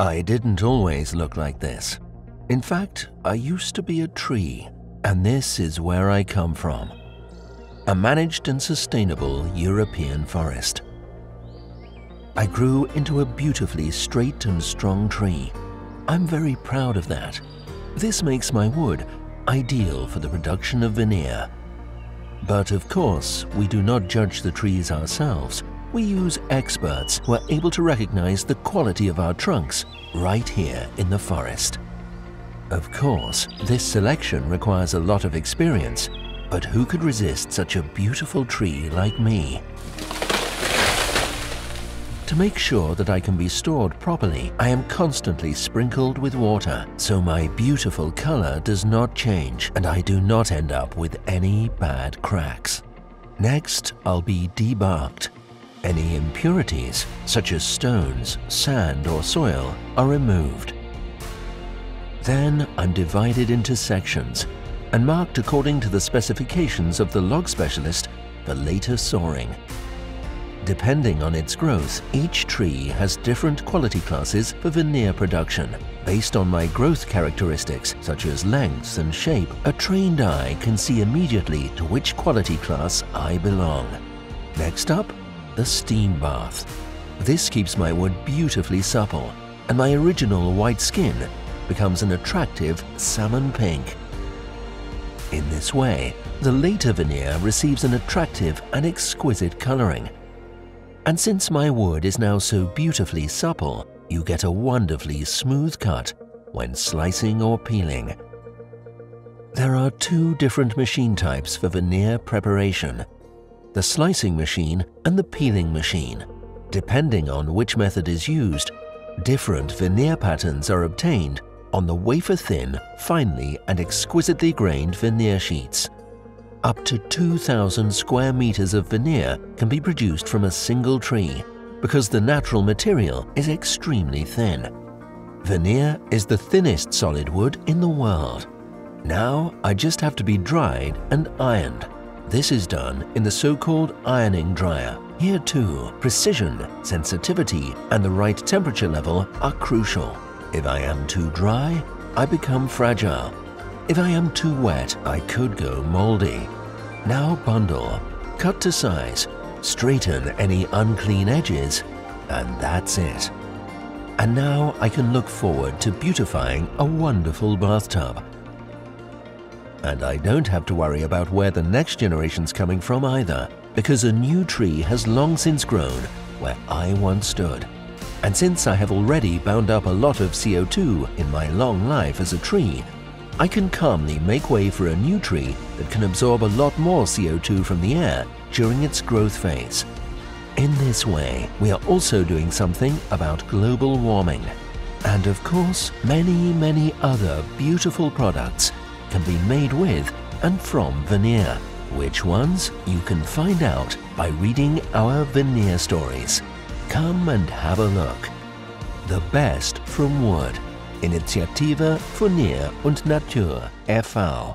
I didn't always look like this. In fact, I used to be a tree, and this is where I come from. A managed and sustainable European forest. I grew into a beautifully straight and strong tree. I'm very proud of that. This makes my wood ideal for the production of veneer. But of course, we do not judge the trees ourselves. We use experts who are able to recognize the quality of our trunks right here in the forest. Of course, this selection requires a lot of experience, but who could resist such a beautiful tree like me? To make sure that I can be stored properly, I am constantly sprinkled with water, so my beautiful color does not change and I do not end up with any bad cracks. Next, I'll be debarked. Any impurities, such as stones, sand or soil, are removed. Then I'm divided into sections and marked according to the specifications of the log specialist for later sawing. Depending on its growth, each tree has different quality classes for veneer production. Based on my growth characteristics, such as length and shape, a trained eye can see immediately to which quality class I belong. Next up, the steam bath. This keeps my wood beautifully supple, and my original white skin becomes an attractive salmon pink. In this way, the later veneer receives an attractive and exquisite coloring. And since my wood is now so beautifully supple, you get a wonderfully smooth cut when slicing or peeling. There are two different machine types for veneer preparation: the slicing machine and the peeling machine. Depending on which method is used, different veneer patterns are obtained on the wafer-thin, finely and exquisitely grained veneer sheets. Up to 2,000 square meters of veneer can be produced from a single tree because the natural material is extremely thin. Veneer is the thinnest solid wood in the world. Now I just have to be dried and ironed. This is done in the so-called ironing dryer. Here too, precision, sensitivity, and the right temperature level are crucial. If I am too dry, I become fragile. If I am too wet, I could go moldy. Now bundle, cut to size, straighten any unclean edges, and that's it. And now I can look forward to beautifying a wonderful bathtub. And I don't have to worry about where the next generation's coming from either, because a new tree has long since grown where I once stood. And since I have already bound up a lot of CO2 in my long life as a tree, I can calmly make way for a new tree that can absorb a lot more CO2 from the air during its growth phase. In this way, we are also doing something about global warming. And of course, many other beautiful products can be made with and from veneer. Which ones? You can find out by reading our veneer stories. Come and have a look. The best from wood. Initiative Veneer und Natur e.V.